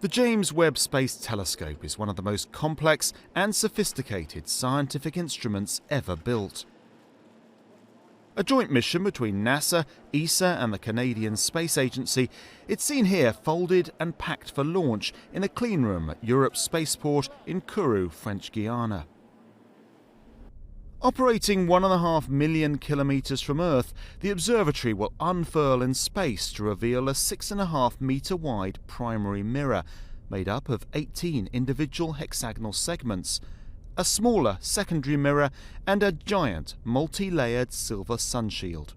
The James Webb Space Telescope is one of the most complex and sophisticated scientific instruments ever built. A joint mission between NASA, ESA and the Canadian Space Agency, it's seen here folded and packed for launch in a clean room at Europe's Spaceport in Kourou, French Guiana. Operating 1.5 million kilometres from Earth, the observatory will unfurl in space to reveal a 6.5 metre wide primary mirror made up of 18 individual hexagonal segments, a smaller secondary mirror and a giant multi-layered silver sunshield.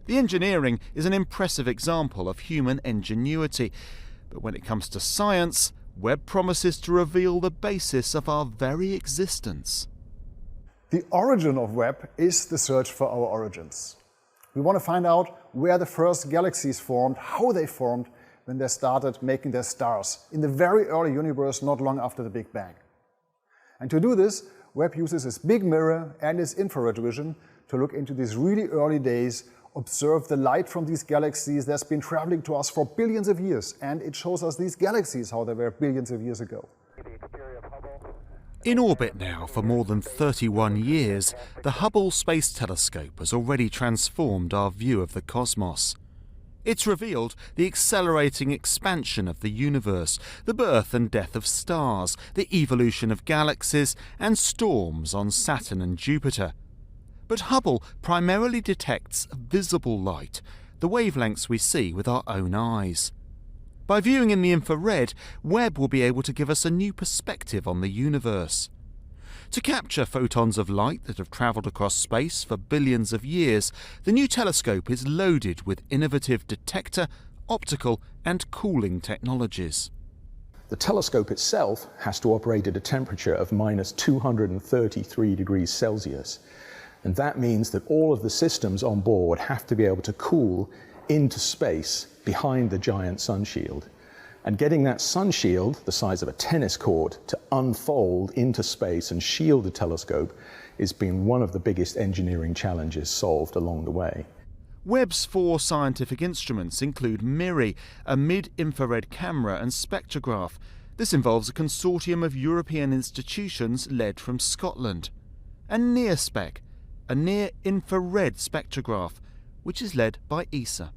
The engineering is an impressive example of human ingenuity, but when it comes to science, Webb promises to reveal the basis of our very existence. The origin of Webb is the search for our origins. We want to find out where the first galaxies formed, how they formed when they started making their stars in the very early universe not long after the Big Bang. And to do this, Webb uses its big mirror and its infrared vision to look into these really early days, observe the light from these galaxies that's been traveling to us for billions of years, and it shows us these galaxies, how they were billions of years ago. In orbit now for more than 31 years, the Hubble Space Telescope has already transformed our view of the cosmos. It's revealed the accelerating expansion of the universe, the birth and death of stars, the evolution of galaxies and storms on Saturn and Jupiter. But Hubble primarily detects visible light, the wavelengths we see with our own eyes. By viewing in the infrared, Webb will be able to give us a new perspective on the universe. To capture photons of light that have travelled across space for billions of years, the new telescope is loaded with innovative detector, optical and cooling technologies. The telescope itself has to operate at a temperature of minus 233 degrees Celsius. And that means that all of the systems on board have to be able to cool into space behind the giant sunshield. And getting that sunshield, the size of a tennis court, to unfold into space and shield the telescope has been one of the biggest engineering challenges solved along the way. Webb's 4 scientific instruments include MIRI, a mid-infrared camera and spectrograph. This involves a consortium of European institutions led from Scotland. And NIRSpec, a near-infrared spectrograph, which is led by ESA.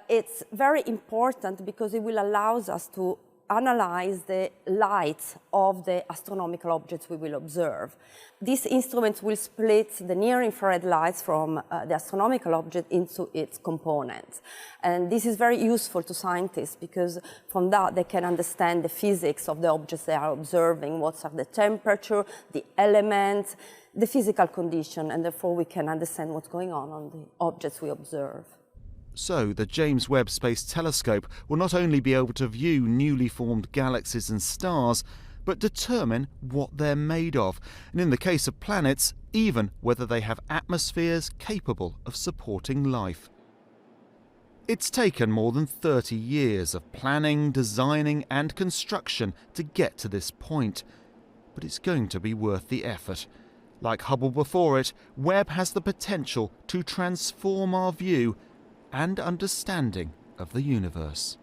It's very important because it will allow us to analyze the light of the astronomical objects we will observe. These instruments will split the near-infrared lights from the astronomical object into its components. And this is very useful to scientists because from that they can understand the physics of the objects they are observing, what are the temperature, the elements, the physical condition, and therefore we can understand what's going on the objects we observe. So the James Webb Space Telescope will not only be able to view newly formed galaxies and stars, but determine what they're made of, and in the case of planets, even whether they have atmospheres capable of supporting life. It's taken more than 30 years of planning, designing and construction to get to this point, but it's going to be worth the effort. Like Hubble before it, Webb has the potential to transform our view and understanding of the universe.